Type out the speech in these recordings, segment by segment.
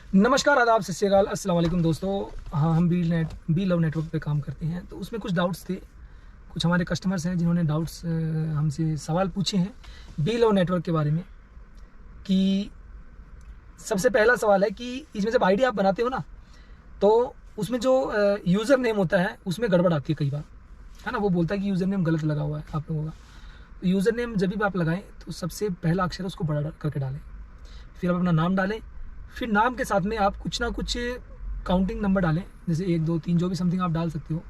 नमस्कार, आदाब, सत श्री अकाल, अस्सलाम वालेकुम दोस्तों। हाँ, हम बी लव नेटवर्क पे काम करते हैं। तो उसमें कुछ डाउट्स थे। कुछ हमारे कस्टमर्स हैं जिन्होंने डाउट्स हमसे सवाल पूछे हैं बी लव नेटवर्क के बारे में। कि सबसे पहला सवाल है कि इसमें जब आईडी आप बनाते हो ना, तो उसमें जो यूज़र नेम होता है उसमें गड़बड़ आती है कई बार, है ना। वो बोलता है कि यूज़र नेम गलत लगा हुआ है आप लोगों का। तो यूज़र नेम जब भी आप लगाएं तो सबसे पहला अक्षर उसको बड़ा करके डालें, फिर आप अपना नाम डालें, फिर नाम के साथ में आप कुछ ना कुछ काउंटिंग नंबर डालें, जैसे 1 2 3 जो भी समथिंग आप डाल सकते हो।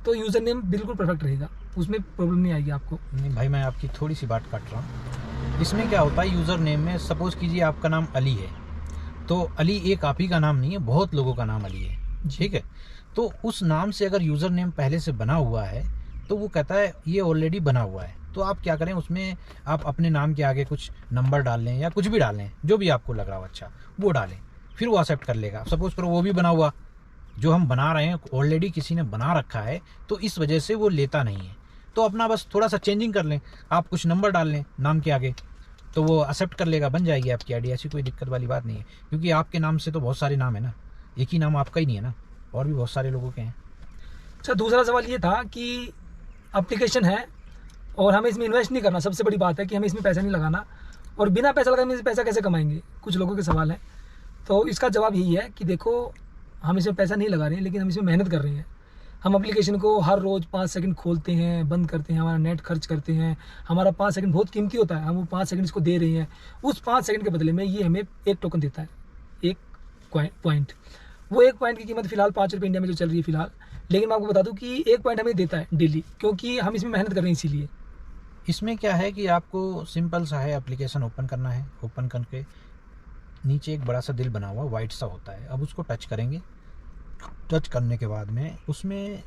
तो यूज़र नेम बिल्कुल परफेक्ट रहेगा, उसमें प्रॉब्लम नहीं आएगी आपको। नहीं भाई, मैं आपकी थोड़ी सी बात काट रहा हूँ। इसमें क्या होता है, यूज़र नेम में सपोज़ कीजिए आपका नाम अली है, तो अली एक आप ही का नाम नहीं है, बहुत लोगों का नाम अली है, ठीक है। तो उस नाम से अगर यूज़र नेम पहले से बना हुआ है तो वो कहता है ये ऑलरेडी बना हुआ है। तो आप क्या करें, उसमें आप अपने नाम के आगे कुछ नंबर डाल लें या कुछ भी डाल लें, जो भी आपको लग रहा हो अच्छा वो डालें, फिर वो एक्सेप्ट कर लेगा। सपोज़ करो वो भी बना हुआ, जो हम बना रहे हैं ऑलरेडी किसी ने बना रखा है, तो इस वजह से वो लेता नहीं है। तो अपना बस थोड़ा सा चेंजिंग कर लें, आप कुछ नंबर डाल लें नाम के आगे, तो वो एक्सेप्ट कर लेगा, बन जाएगी आपकी आईडी। ऐसी कोई दिक्कत वाली बात नहीं है, क्योंकि आपके नाम से तो बहुत सारे नाम है ना, एक ही नाम आपका ही नहीं है ना, और भी बहुत सारे लोगों के हैं। अच्छा, दूसरा सवाल ये था कि एप्लीकेशन है और हमें इसमें इन्वेस्ट नहीं करना। सबसे बड़ी बात है कि हमें इसमें पैसा नहीं लगाना, और बिना पैसा लगाए हम पैसा कैसे कमाएंगे, कुछ लोगों के सवाल हैं। तो इसका जवाब यही है कि देखो, हम इसमें पैसा नहीं लगा रहे हैं, लेकिन हम इसमें मेहनत कर रहे हैं। हम एप्लीकेशन को हर रोज़ 5 सेकंड खोलते हैं, बंद करते हैं, हमारा नेट खर्च करते हैं। हमारा 5 सेकंड बहुत कीमती होता है, हम वो 5 सेकंड इसको दे रहे हैं। उस 5 सेकंड के बदले में ये हमें एक टोकन देता है, एक पॉइंट। वो एक पॉइंट की कीमत फिलहाल 5 रुपये इंडिया में जो चल रही है फिलहाल। लेकिन मैं आपको बता दूं कि एक पॉइंट हमें देता है डेली, क्योंकि हम इसमें मेहनत कर रहे हैं इसीलिए। इसमें क्या है कि आपको सिंपल सा है, एप्लीकेशन ओपन करना है। ओपन करके नीचे एक बड़ा सा दिल बना हुआ वाइट सा होता है, अब उसको टच करेंगे। टच करने के बाद में उसमें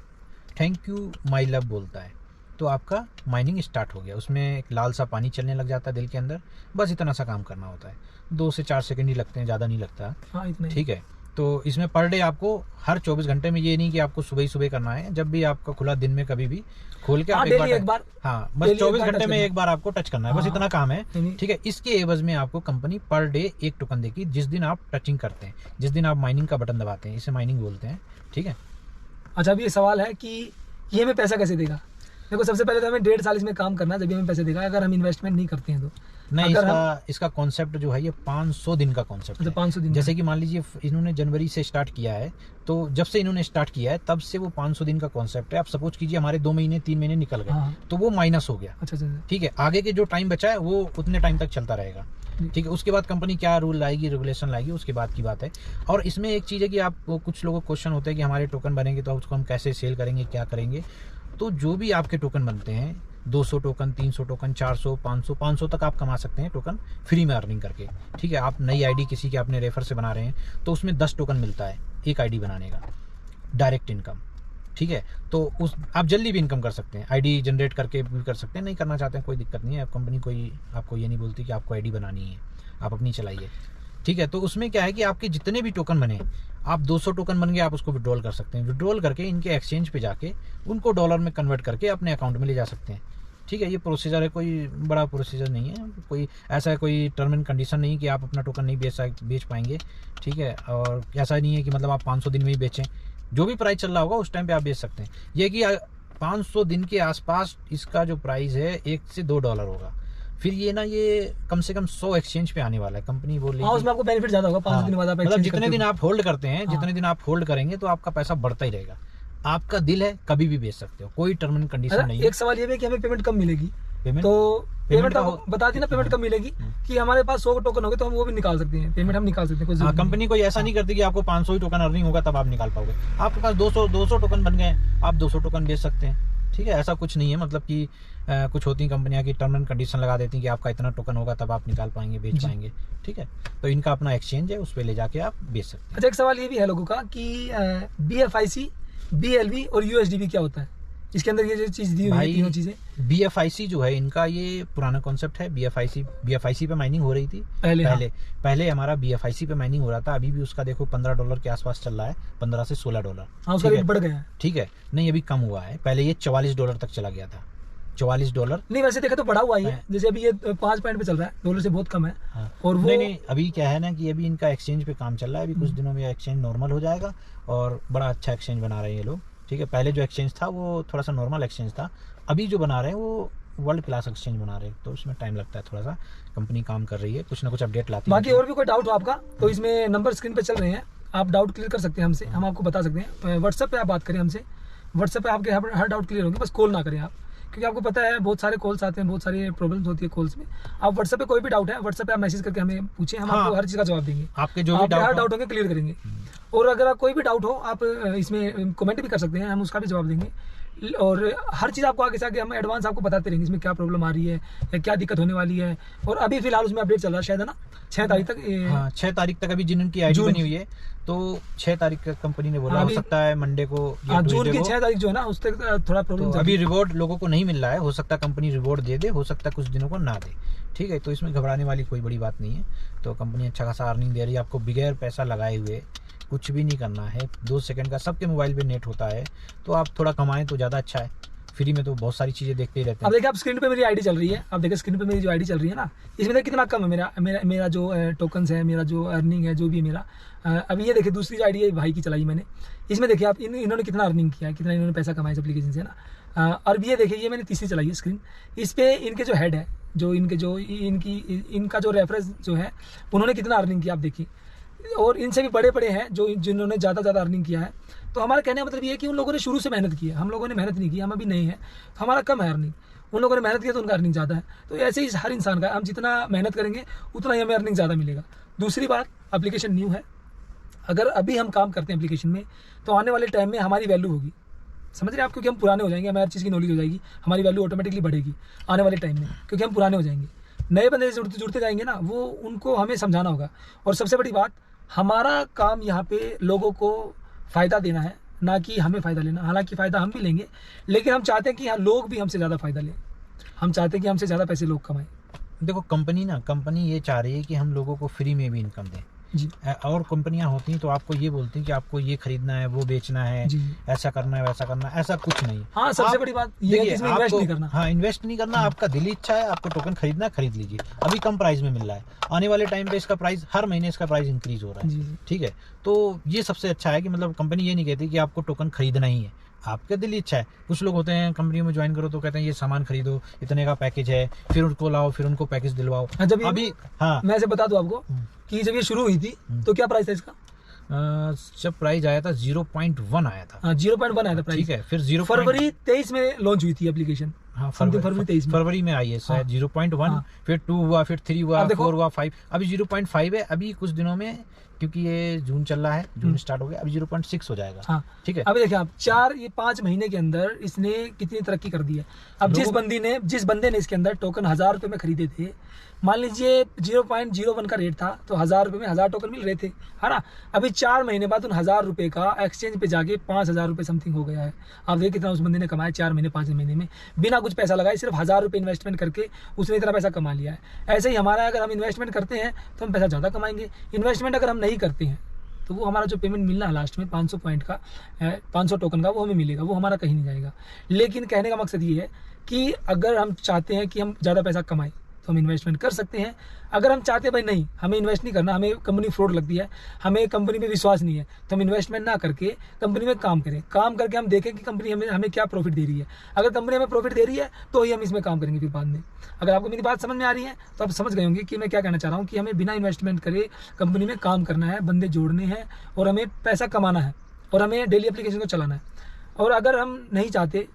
थैंक यू माई लव बोलता है, तो आपका माइनिंग स्टार्ट हो गया। उसमें एक लाल सा पानी चलने लग जाता है दिल के अंदर। बस इतना सा काम करना होता है, 2 से 4 सेकंड ही लगते हैं, ज़्यादा नहीं लगता। हाँ, इतना ही। ठीक है। तो इसमें पर डे आपको हर 24 घंटे में, ये नहीं कि आपको सुबह ही सुबह करना है, जब भी आपका खुला दिन में कभी भी खोल के आप एक बार हाँ, बस 24 घंटे में एक बार आपको टच करना है, बस इतना काम है। ठीक है। इसके एवज में आपको कंपनी पर डे एक टोकन देगी, जिस दिन आप टचिंग करते हैं, जिस दिन आप माइनिंग का बटन दबाते हैं। इसे माइनिंग बोलते हैं, ठीक है। अच्छा, अब ये सवाल है कि ये हमें पैसा कैसे देगा। देखो, सबसे पहले तो हमें 1.5 साल इसमें काम करना है, जब हमें पैसे देगा, अगर हम इन्वेस्टमेंट नहीं करते हैं तो। नहीं, इसका कॉन्सेप्ट जो है ये 500 दिन का कॉन्सेप्ट है। 500 दिन। जैसे कि मान लीजिए इन्होंने जनवरी से स्टार्ट किया है, तो जब से इन्होंने स्टार्ट किया है तब से वो 500 दिन का कॉन्सेप्ट है। आप सपोज कीजिए हमारे 2 महीने 3 महीने निकल गए। हाँ। तो वो माइनस हो गया। अच्छा। ठीक है। आगे के जो टाइम बचा है वो उतने टाइम तक चलता रहेगा। ठीक है। उसके बाद कंपनी क्या रूल लाएगी, रेगुलेशन लाएगी, उसके बाद की बात है। और इसमें एक चीज़ है कि आप, कुछ लोगों को क्वेश्चन होता है कि हमारे टोकन बनेंगे तो उसको हम कैसे सेल करेंगे, क्या करेंगे। तो जो भी आपके टोकन बनते हैं, 200 टोकन, 300 टोकन, 400, 500 तक आप कमा सकते हैं टोकन फ्री में अर्निंग करके। ठीक है। आप नई आईडी किसी के अपने रेफर से बना रहे हैं तो उसमें 10 टोकन मिलता है एक आईडी बनाने का, डायरेक्ट इनकम। ठीक है। तो उस आप जल्दी भी इनकम कर सकते हैं, आईडी जनरेट करके भी कर सकते हैं। नहीं करना चाहते हैं कोई दिक्कत नहीं है, कंपनी कोई आपको ये नहीं बोलती कि आपको आईडी बनानी है, आप अपनी चलाइए। ठीक है। तो उसमें क्या है कि आपके जितने भी टोकन बने, आप 200 टोकन बन गए, आप उसको विड्रॉल कर सकते हैं। विड्रॉल करके इनके एक्सचेंज पे जाके उनको डॉलर में कन्वर्ट करके अपने अकाउंट में ले जा सकते हैं। ठीक है। ये प्रोसीजर है, कोई बड़ा प्रोसीजर नहीं है, कोई ऐसा कोई टर्म एंड कंडीशन नहीं कि आप अपना टोकन नहीं बेच पाएंगे। ठीक है। और ऐसा नहीं है कि मतलब आप 500 दिन में ही बेचें, जो भी प्राइस चल रहा होगा उस टाइम पे आप बेच सकते हैं। ये कि 500 दिन के आसपास इसका जो प्राइस है $1 से $2 होगा। फिर ये ना, ये कम से कम 100 एक्सचेंज पे आने वाला है, कंपनी बोल रही है। उसमें आपको बेनिफिट ज्यादा होगा 500 दिन बाद आप मतलब जितने दिन आप होल्ड करते हैं, जितने दिन आप होल्ड करेंगे तो आपका पैसा बढ़ता ही रहेगा। आपका दिल है, कभी भी बेच सकते हो, कोई टर्म एंड कंडीशन नहीं है। एक सवाल ये है कि हमें पेमेंट कब मिलेगी। पेमेंट बता दी ना, पेमेंट कब मिलेगी कि हमारे पास 100 टोकन हो गए तो हम वो भी निकाल सकते हैं, पेमेंट हम निकाल सकते हैं। कंपनी कोई ऐसा नहीं करती कि आपको 500 ही टोकन अर्निंग होगा तब आप निकाल पाओगे। आपके पास 200 टोकन बन गए, आप 200 टोकन बेच सकते हैं। ठीक है। ऐसा कुछ नहीं है, मतलब कि कुछ होती कंपनियां की टर्म एंड कंडीशन लगा देती हैं कि आपका इतना टोकन होगा तब आप निकाल पाएंगे, बेच पाएंगे। ठीक है। तो इनका अपना एक्सचेंज है, उस पर ले जाके आप बेच सकते हैं। अच्छा, एक सवाल ये भी है लोगों का कि BFIC, BLV और USDB क्या होता है। इसके अंदर ये जो चीज दी हुई है, तीनों चीजें। BFIC जो है इनका, ये पुराना कॉन्सेप्ट है। BFIC पे माइनिंग हो रही थी पहले हमारा BFIC पे माइनिंग हो रहा था। अभी भी उसका देखो $15 के आसपास चल रहा है, $15 से $16। हाँ, उसका रेट बढ़ गया है। ठीक है। नहीं, अभी कम हुआ है, पहले ये $44 तक चला गया था। $44। नहीं वैसे देखा तो बढ़ा हुआ ही है, जैसे अभी ये 5 पॉइंट पे चल रहा है, डॉलर से बहुत कम है। हाँ। और वो नहीं अभी क्या है ना कि अभी इनका एक्सचेंज पे काम चल रहा है, अभी कुछ दिनों में एक्सचेंज नॉर्मल हो जाएगा और बड़ा अच्छा एक्सचेंज बना रहे हैं ये लोग। ठीक है, पहले जो एक्सचेंज था वो थोड़ा सा नॉर्मल एक्सचेंज था, अभी जो बना रहे हैं वो वर्ल्ड क्लास एक्सचेंज बना रहे हैं, तो उसमें टाइम लगता है थोड़ा सा। कंपनी काम कर रही है, कुछ ना कुछ अपडेट लाती है। बाकी और भी कोई डाउट हो आपका तो इसमें नंबर स्क्रीन पे चल रहे हैं, आप डाउट क्लियर कर सकते हैं हमसे, हम आपको बता सकते हैं। व्हाट्सएप पे आप बात करें हमसे, व्हाट्सएप पे आपके हर डाउट क्लियर होंगे, बस कॉल ना करें आप, क्योंकि आपको पता है बहुत सारे कॉल्स आते हैं, बहुत सारी प्रॉब्लम्स होती है कॉल्स में। आप व्हाट्सएप पे कोई भी डाउट है, व्हाट्सएप पे आप मैसेज करके हमें पूछें, हम आपको हर चीज़ का जवाब देंगे। आपके जो भी डाउट होंगे क्लियर करेंगे। और अगर कोई भी डाउट हो आप इसमें कमेंट भी कर सकते हैं, हम उसका भी जवाब देंगे। और हर चीज़ आपको आगे से आगे हम एडवांस आपको बताते रहेंगे इसमें क्या प्रॉब्लम आ रही है या क्या दिक्कत होने वाली है। और अभी फिलहाल उसमें अपडेट चल रहा है शायद, है ना, 6 तारीख तक। हाँ 6 तारीख तक अभी जिनकी आईडी बनी हुई है, तो 6 तारीख का कंपनी ने बोला, हो सकता है मंडे को या जून की 6 तारीख जो है ना, उस तक थोड़ा प्रॉब्लम। तो अभी रिवॉर्ड लोगों को नहीं मिल रहा है, हो सकता है कंपनी रिवॉर्ड दे दे, हो सकता है कुछ दिनों को ना दे। ठीक है, तो इसमें घबराने वाली कोई बड़ी बात नहीं है। तो कंपनी अच्छा खासा अर्निंग दे रही है आपको, बगैर पैसा लगाए हुए, कुछ भी नहीं करना है। 2 सेकंड का सबके मोबाइल पे नेट होता है, तो आप थोड़ा कमाएं तो ज़्यादा अच्छा है। फ्री में तो बहुत सारी चीज़ें देखते ही रहते हैं। अब देखिए आप स्क्रीन पे मेरी आईडी चल रही है, आप देखिए स्क्रीन पे मेरी जो आईडी चल रही है ना, इसमें देखिए कितना कम है मेरा जो टोकन्स है, मेरा जो अर्निंग है, जो भी है मेरा। अभी ये देखिए दूसरी आईडी है भाई की चलाई मैंने, इसमें देखिए आप इन्होंने कितना अर्निंग किया है, कितना इन्होंने पैसा कमाया इस एप्लीकेशन से ना। और ये देखिए ये मैंने तीसरी चलाई है स्क्रीन, इस पर इनके जो हेड है, जो इनका जो रेफरेंस जो है, उन्होंने कितना अर्निंग किया आप देखिए। और इनसे भी बड़े बड़े हैं जो जिन्होंने ज़्यादा अर्निंग किया है। तो हमारा कहने का मतलब ये है कि उन लोगों ने शुरू से मेहनत की है, हम लोगों ने मेहनत नहीं की, हम अभी नहीं है तो हमारा कम है अर्निंग। उन लोगों ने मेहनत किया तो उनका अर्निंग ज़्यादा है। तो ऐसे ही हर इंसान का, हम जितना मेहनत करेंगे उतना ही हमें अर्निंग ज़्यादा मिलेगा। दूसरी बात, एप्लीकेशन न्यू है, अगर अभी हम काम करते हैं एप्लीकेशन में तो आने वाले टाइम में हमारी वैल्यू होगी, समझ रहे हैं आप, क्योंकि हम पुराने हो जाएंगे, हमें हर चीज़ की नॉलेज हो जाएगी, हमारी वैल्यू ऑटोमेटिकली बढ़ेगी आने वाले टाइम में, क्योंकि हम पुराने हो जाएंगे। नए बंदे जुड़ते जाएंगे ना, वो उनको हमें समझाना होगा। और सबसे बड़ी बात, हमारा काम यहाँ पे लोगों को फ़ायदा देना है, ना कि हमें फ़ायदा लेना। हालांकि फ़ायदा हम भी लेंगे, लेकिन हम चाहते हैं कि लोग भी हमसे ज़्यादा फ़ायदा लें, हम चाहते हैं कि हमसे ज़्यादा पैसे लोग कमाएं। देखो कंपनी ये चाह रही है कि हम लोगों को फ्री में भी इनकम दें जी। और कंपनियां होती हैं तो आपको ये बोलती हैं कि आपको ये खरीदना है, वो बेचना है, ऐसा करना है, वैसा करना है, ऐसा कुछ नहीं। हाँ, सबसे बड़ी बात ये है कि इसमें इन्वेस्ट नहीं करना। हाँ, इन्वेस्ट नहीं करना, आपका दिली इच्छा है, आपको टोकन खरीदना, खरीद लीजिए। अभी कम प्राइस में मिल रहा है, आने वाले टाइम पे इसका प्राइस, हर महीने इसका प्राइस इंक्रीज हो रहा है। ठीक है, तो ये सबसे अच्छा है कि मतलब कंपनी ये नहीं कहती कि आपको टोकन खरीदना ही है, आपका दिली इच्छा है। कुछ लोग होते हैं कंपनियों में ज्वाइन करो तो कहते हैं ये सामान खरीदो, इतने का पैकेज है, फिर उनको लाओ, फिर उनको पैकेज दिलवाओ। जब अभी मैं ऐसे बता दूं आपको कि जब ये शुरू हुई थी तो क्या प्राइस था इसका? जब प्राइस आया था 0.1 आया था। 0.1 आया था प्राइस। ठीक है, फिर फरवरी 23 में लॉन्च हुई थी एप्लीकेशन। हाँ, फरवरी में आई है शायद। 0.1 फिर 2 हुआ, फिर 3 हुआ, 4 हुआ, 5, अभी 0.5 है। अभी कुछ दिनों में, क्योंकि ये जून चल रहा है, जून स्टार्ट हो गया, अभी 0.6 हो जाएगा। हाँ, ठीक है। अभी देखिए आप 5 महीने के अंदर इसने कितनी तरक्की कर दी है। अब जिस बंदे ने इसके अंदर टोकन 1000 रुपए में खरीदे थे, मान लीजिए 0.01 का रेट था तो 1000 रुपए में 1000 टोकन मिल रहे थे, है ना। अभी 4 महीने बाद उन 1000 रुपए का एक्सचेंज पे जाके 5000 रुपए समथिंग हो गया है। आप देखिए कितना उस बंदे ने कमाया 5 महीने में, बिना कुछ पैसा लगाए, सिर्फ 1000 रुपए इन्वेस्टमेंट करके उसने इतना पैसा कमा लिया है। ऐसे ही हमारा, अगर हम इन्वेस्टमेंट करते हैं तो हम पैसा ज़्यादा कमाएंगे। इन्वेस्टमेंट अगर हम नहीं करते हैं तो वो हमारा जो पेमेंट मिलना है लास्ट में 500 पॉइंट का, 500 टोकन का, वो हमें मिलेगा, वो हमारा कहीं नहीं जाएगा। लेकिन कहने का मकसद ये है कि अगर हम चाहते हैं कि हम ज़्यादा पैसा कमाएं तो हम इन्वेस्टमेंट कर सकते हैं। अगर हम चाहते हैं भाई नहीं, हमें इन्वेस्ट नहीं करना, हमें कंपनी फ्रॉड लगती है, हमें कंपनी में विश्वास नहीं है, तो हम इन्वेस्टमेंट ना करके कंपनी में काम करें। काम करके हम देखें कि कंपनी हमें क्या प्रॉफिट दे रही है। अगर कंपनी हमें प्रॉफिट दे रही है तो ही हम इसमें काम करेंगे फिर बाद में। अगर आपको मेरी बात समझ में आ रही है तो आप समझ गए होंगे कि मैं क्या कहना चाह रहा हूँ, कि हमें बिना इन्वेस्टमेंट करे कंपनी में काम करना है, बंदे जोड़ने हैं और हमें पैसा कमाना है और हमें डेली एप्लीकेशन को चलाना है। और अगर हम नहीं चाहते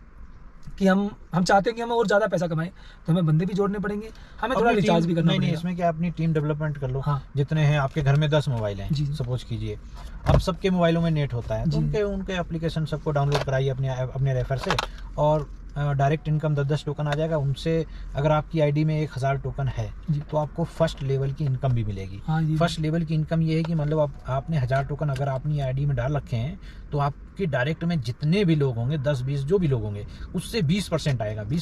कि हम चाहते हैं कि हम और ज़्यादा पैसा कमाएं तो हमें बंदे भी जोड़ने पड़ेंगे, हमें थोड़ा रिचार्ज भी करना पड़ेगा। इसमें क्या, अपनी टीम डेवलपमेंट कर लो। हाँ। जितने हैं आपके घर में 10 मोबाइल हैं, सपोज कीजिए, अब सबके मोबाइलों में नेट होता है, तो उनके एप्लीकेशन सबको डाउनलोड कराइए अपने रेफर से, और डायरेक्ट इनकम 10-10 टोकन आ जाएगा उनसे। अगर आपकी आईडी में 1000 टोकन है तो आपको फर्स्ट लेवल की इनकम भी मिलेगी। फर्स्ट लेवल की इनकम ये है कि मतलब आपने 1000 टोकन अगर अपनी आईडी में डाल रखे हैं तो आपके डायरेक्ट में जितने भी लोग होंगे, 10-20 जो भी लोग होंगे, उससे 20% आएगा। 20